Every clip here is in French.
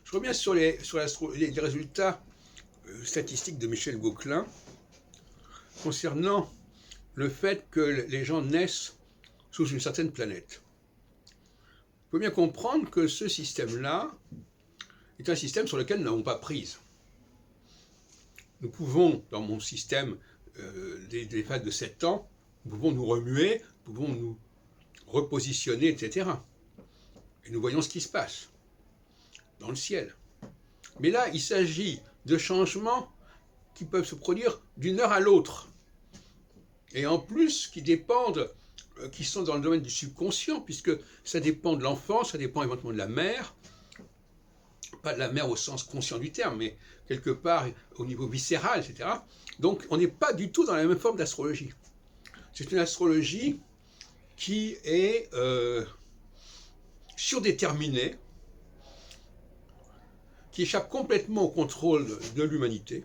Je reviens sur les résultats statistiques de Michel Gauquelin concernant le fait que les gens naissent sous une certaine planète. Il faut bien comprendre que ce système-là est un système sur lequel nous n'avons pas prise. Nous pouvons, dans mon système des phases de 7 ans, nous pouvons nous remuer, nous pouvons nous repositionner, etc. Et nous voyons ce qui se passe dans le ciel. Mais là, il s'agit de changements qui peuvent se produire d'une heure à l'autre. Et en plus, qui sont dans le domaine du subconscient, puisque ça dépend de l'enfant, ça dépend éventuellement de la mère, pas de la mère au sens conscient du terme, mais quelque part au niveau viscéral, etc. Donc on n'est pas du tout dans la même forme d'astrologie. C'est une astrologie qui est surdéterminée, qui échappe complètement au contrôle de l'humanité,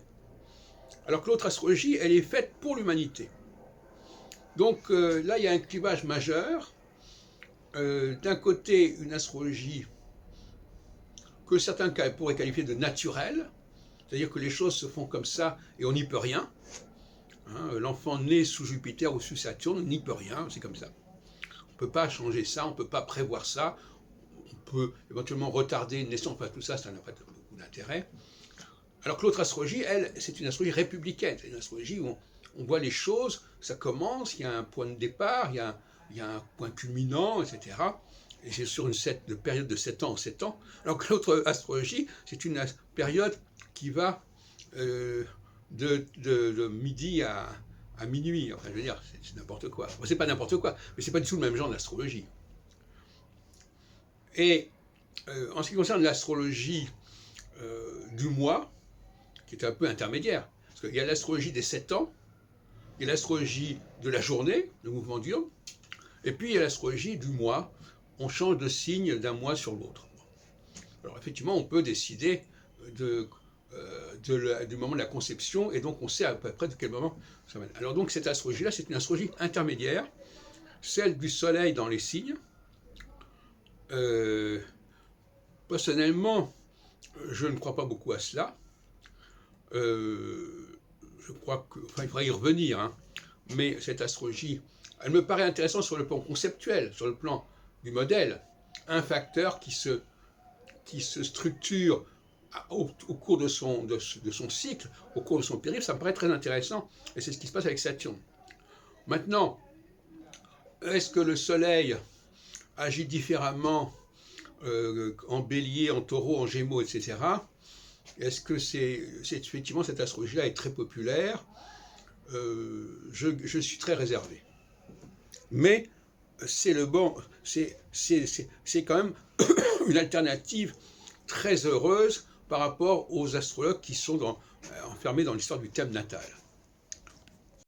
alors que l'autre astrologie, elle est faite pour l'humanité. Donc là, il y a un clivage majeur. D'un côté, une astrologie que certains pourraient qualifier de naturelle, c'est-à-dire que les choses se font comme ça et on n'y peut rien. L'enfant né sous Jupiter ou sous Saturne, on n'y peut rien, c'est comme ça. On ne peut pas changer ça, on ne peut pas prévoir ça, on peut éventuellement retarder une naissance, enfin tout ça, ça n'a pas beaucoup d'intérêt. Alors que l'autre astrologie, elle, c'est une astrologie républicaine, c'est une astrologie où on voit les choses, ça commence, il y a un point de départ, il y a un point culminant, etc. Et c'est sur une période de 7 ans en 7 ans. Alors que l'autre astrologie, c'est une période qui va de midi à minuit. Enfin, je veux dire, c'est n'importe quoi. Bon, c'est pas n'importe quoi, mais c'est pas du tout le même genre d'astrologie. Et en ce qui concerne l'astrologie du mois, qui est un peu intermédiaire, parce qu'il y a l'astrologie des 7 ans, il y a l'astrologie de la journée, le mouvement diurne, et puis il y a l'astrologie du mois. On change de signe d'un mois sur l'autre. Alors effectivement, on peut décider du moment de la conception, et donc on sait à peu près de quel moment ça va. Alors donc cette astrologie-là, c'est une astrologie intermédiaire, celle du soleil dans les signes. Personnellement, je ne crois pas beaucoup à cela. Je crois que, enfin, il faudrait y revenir, hein. Mais cette astrologie, elle me paraît intéressante sur le plan conceptuel, sur le plan du modèle. Un facteur qui se structure au cours de son cycle, au cours de son périple, ça me paraît très intéressant, et c'est ce qui se passe avec Saturne. Maintenant, est-ce que le Soleil agit différemment en Bélier, en Taureau, en Gémeaux, etc. Est-ce que effectivement cette astrologie-là est très populaire? Je suis très réservé. Mais c'est quand même une alternative très heureuse par rapport aux astrologues qui sont enfermés dans l'histoire du thème natal.